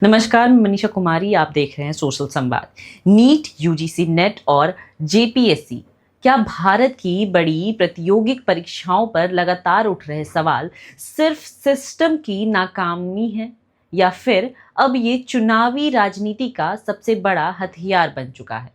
नमस्कार, मैं मनीषा कुमारी। आप देख रहे हैं सोशल संवाद। नीट, यूजीसी नेट और जेपीएससी, क्या भारत की बड़ी प्रतियोगिक परीक्षाओं पर लगातार उठ रहे सवाल सिर्फ सिस्टम की नाकामी है या फिर अब ये चुनावी राजनीति का सबसे बड़ा हथियार बन चुका है?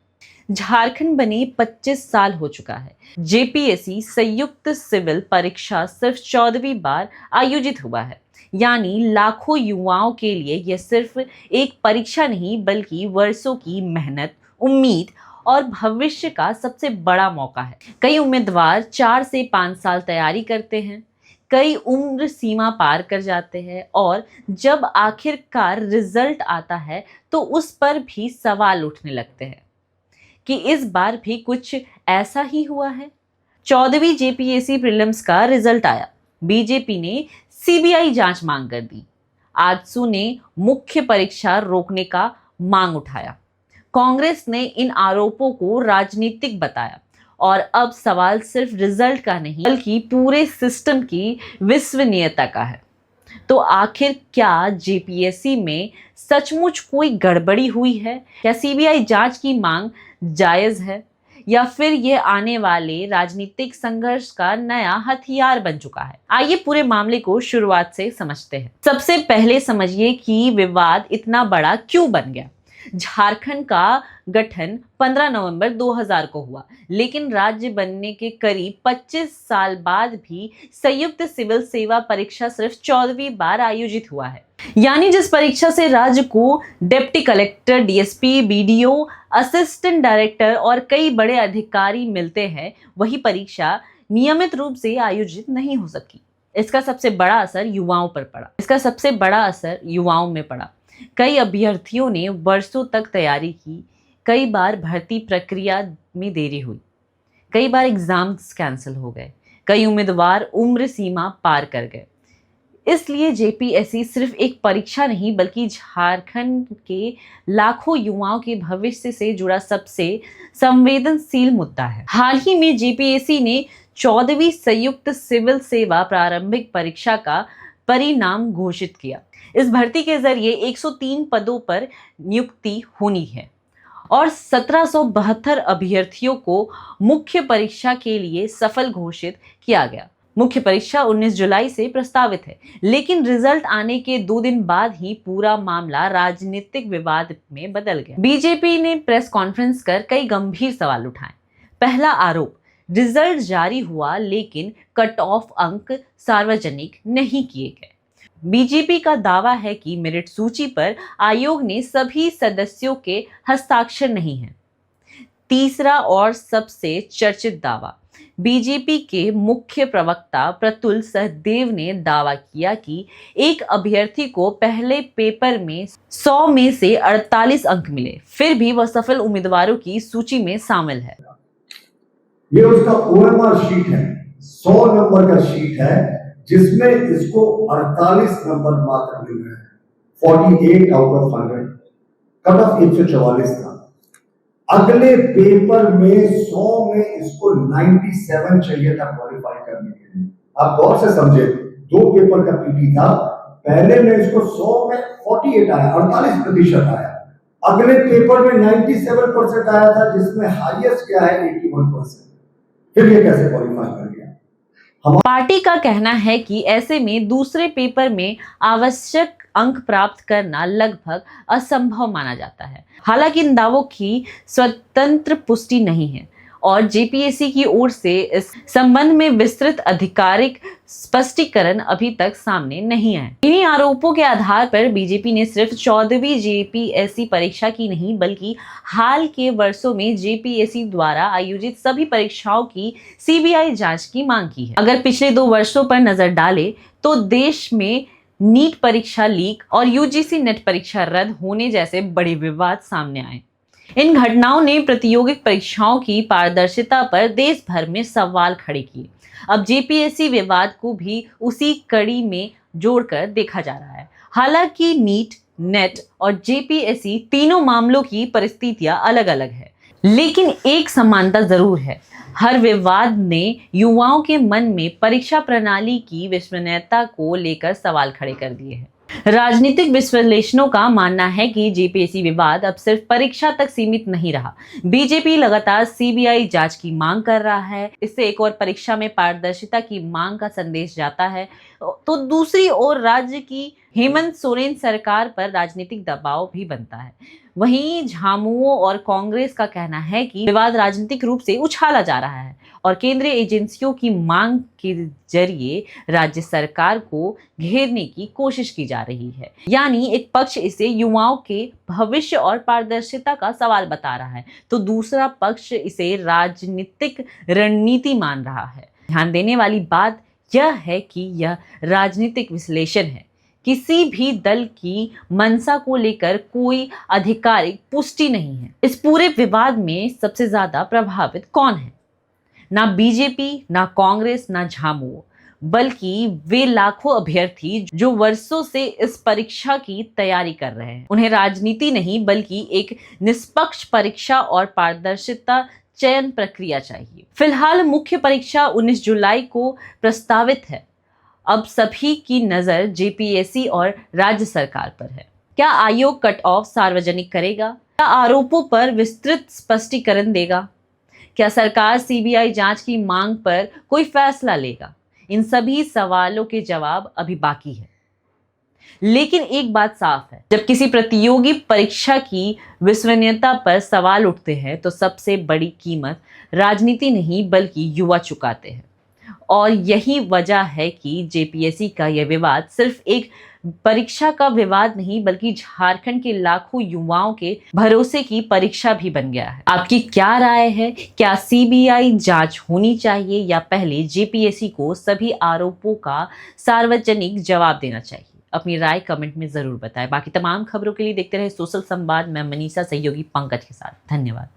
झारखंड बने 25 साल हो चुका है। जेपीएससी संयुक्त सिविल परीक्षा सिर्फ 14वीं बार आयोजित हुआ है। यानी लाखों युवाओं के लिए यह सिर्फ एक परीक्षा नहीं बल्कि वर्षों की मेहनत, उम्मीद और भविष्य का सबसे बड़ा मौका है। कई उम्मीदवार 4 से 5 साल तैयारी करते हैं, कई उम्र सीमा पार कर जाते हैं और जब आखिरकार रिजल्ट आता है तो उस पर भी सवाल उठने लगते हैं कि इस बार भी कुछ ऐसा ही हुआ है। 14वीं जेपीएससी प्रीलिम्स का रिजल्ट आया। बीजेपी ने सीबीआई जांच मांग कर दी। आजसू ने मुख्य परीक्षा रोकने का मांग उठाया। कांग्रेस ने इन आरोपों को राजनीतिक बताया और अब सवाल सिर्फ रिजल्ट का नहीं बल्कि पूरे सिस्टम की विश्वसनीयता का है। तो आखिर क्या जेपीएससी में सचमुच कोई गड़बड़ी हुई है? क्या सीबीआई जांच की मांग जायज है या फिर ये आने वाले राजनीतिक संघर्ष का नया हथियार बन चुका है? आइए पूरे मामले को शुरुआत से समझते हैं। सबसे पहले समझिए कि विवाद इतना बड़ा क्यों बन गया। झारखंड का गठन 15 नवंबर 2000 को हुआ, लेकिन राज्य बनने के करीब 25 साल बाद भी संयुक्त सिविल सेवा परीक्षा सिर्फ 14वीं बार आयोजित हुआ है। यानी जिस परीक्षा से राज्य को deputy collector, DSP, BDO, assistant director और कई बड़े अधिकारी मिलते हैं, वही परीक्षा नियमित रूप से आयोजित नहीं हो सकी। इसका सबसे बड़ा असर युवाओं में पड़ा। कई अभ्यर्थियों ने वर्षों तक तैयारी की, कई बार भर्ती प्रक्रिया में देरी हुई, कई बार एग्जाम्स कैंसिल हो गए, कई उम्मीदवार उम्र सीमा पार कर गए। इसलिए जेपीएससी सिर्फ एक परीक्षा नहीं बल्कि झारखंड के लाखों युवाओं के भविष्य से जुड़ा सबसे संवेदनशील मुद्दा है। हाल ही में जेपीएससी ने 14वीं संयुक्त सिविल सेवा प्रारंभिक परीक्षा का परिणाम घोषित किया। इस भर्ती के जरिए 103 पदों पर नियुक्ति होनी है और 1772 अभ्यर्थियों को मुख्य परीक्षा के लिए सफल घोषित किया गया। मुख्य परीक्षा 19 जुलाई से प्रस्तावित है, लेकिन रिजल्ट आने के 2 दिन बाद ही पूरा मामला राजनीतिक विवाद में बदल गया। बीजेपी ने प्रेस कॉन्फ्रेंस कर कई गंभीर सवाल उठाए। पहला आरोप, रिजल्ट जारी हुआ लेकिन कट ऑफ अंक सार्वजनिक नहीं किए गए। बीजेपी का दावा है कि मेरिट सूची पर आयोग ने सभी सदस्यों के हस्ताक्षर नहीं हैं। तीसरा और सबसे चर्चित दावा, बीजेपी के मुख्य प्रवक्ता प्रतुल सहदेव ने दावा किया कि एक अभ्यर्थी को पहले पेपर में 100 में से 48 अंक मिले, फिर भी वह सफल उम्मीदवारों की सूची में शामिल है। ये उसका ओएमआर शीट है, 100 नंबर का शीट है, जिसमें इसको 48 नंबर मात्र मिल रहे हैं। 48 आउट ऑफ 100, कट ऑफ 144 था। अगले पेपर में 100 में इसको 97 चाहिए था क्वालिफाई करने के लिए। आप गौर से समझे, 2 पेपर का पीटी था। पहले में इसको 100 में 48 आया, 48% आया। अगले पेपर में 97% आया था, जिसमें हाईएस्ट क्या है 81%। फिर ये कैसे क्वालिफाई कर गया? पार्टी का कहना है कि ऐसे में दूसरे पेपर में आवश्यक अंक प्राप्त करना लगभग असंभव माना जाता है। हालांकि इन दावों की स्वतंत्र पुष्टि नहीं है और जेपीएससी की ओर से इस संबंध में विस्तृत आधिकारिक स्पष्टीकरण अभी तक सामने नहीं आए। इन्हीं आरोपों के आधार पर बीजेपी ने सिर्फ 14वीं जेपीएससी परीक्षा की नहीं बल्कि हाल के वर्षों में जेपीएससी द्वारा आयोजित सभी परीक्षाओं की सीबीआई जांच की मांग की है। अगर पिछले 2 वर्षों पर नजर डालें तो देश में नीट परीक्षा लीक और यूजीसी नेट परीक्षा रद्द होने जैसे बड़े विवाद सामने आए। इन घटनाओं ने प्रतियोगिक परीक्षाओं की पारदर्शिता पर देश भर में सवाल खड़े किए। अब जेपीएससी विवाद को भी उसी कड़ी में जोड़कर देखा जा रहा है। हालांकि नीट, नेट और जेपीएससी तीनों मामलों की परिस्थितियां अलग अलग है, लेकिन एक समानता जरूर है। हर विवाद ने युवाओं के मन में परीक्षा प्रणाली की विश्वसनीयता को लेकर सवाल खड़े कर दिए हैं। राजनीतिक विश्लेषणों का मानना है कि जेपीएससी विवाद अब सिर्फ परीक्षा तक सीमित नहीं रहा। बीजेपी लगातार सीबीआई जांच की मांग कर रहा है। इससे एक और परीक्षा में पारदर्शिता की मांग का संदेश जाता है, तो दूसरी ओर राज्य की हेमंत सोरेन सरकार पर राजनीतिक दबाव भी बनता है। वहीं झामुमो और कांग्रेस का कहना है कि विवाद राजनीतिक रूप से उछाला जा रहा है और केंद्रीय एजेंसियों की मांग के जरिए राज्य सरकार को घेरने की कोशिश की जा रही है। यानी एक पक्ष इसे युवाओं के भविष्य और पारदर्शिता का सवाल बता रहा है, तो दूसरा पक्ष इसे राजनीतिक रणनीति मान रहा है। ध्यान देने वाली बात यह है कि यह राजनीतिक विश्लेषण है। किसी भी दल की मंशा को लेकर कोई आधिकारिक पुष्टि नहीं है। इस पूरे विवाद में सबसे ज्यादा प्रभावित कौन है? ना बीजेपी, ना कांग्रेस, ना झामुमो, बल्कि वे लाखों अभ्यर्थी जो वर्षों से इस परीक्षा की तैयारी कर रहे हैं। उन्हें राजनीति नहीं बल्कि एक निष्पक्ष परीक्षा और पारदर्शिता चयन प्रक्रिया चाहिए। फिलहाल मुख्य परीक्षा 19 जुलाई को प्रस्तावित है। अब सभी की नजर जेपीएससी और राज्य सरकार पर है। क्या आयोग कट ऑफ सार्वजनिक करेगा? क्या आरोपों पर विस्तृत स्पष्टीकरण देगा? क्या सरकार सीबीआई जांच की मांग पर कोई फैसला लेगा? इन सभी सवालों के जवाब अभी बाकी है। लेकिन एक बात साफ है, जब किसी प्रतियोगी परीक्षा की विश्वसनीयता पर सवाल उठते हैं तो सबसे बड़ी कीमत राजनीति नहीं बल्कि युवा चुकाते हैं। और यही वजह है कि जेपीएससी का यह विवाद सिर्फ एक परीक्षा का विवाद नहीं बल्कि झारखंड के लाखों युवाओं के भरोसे की परीक्षा भी बन गया है। आपकी क्या राय है? क्या सीबीआई जांच होनी चाहिए या पहले जेपीएससी को सभी आरोपों का सार्वजनिक जवाब देना चाहिए? अपनी राय कमेंट में जरूर बताएं। बाकी तमाम खबरों के लिए देखते रहे सोशल संवाद। मैं मनीषा, सहयोगी पंकज के साथ। धन्यवाद।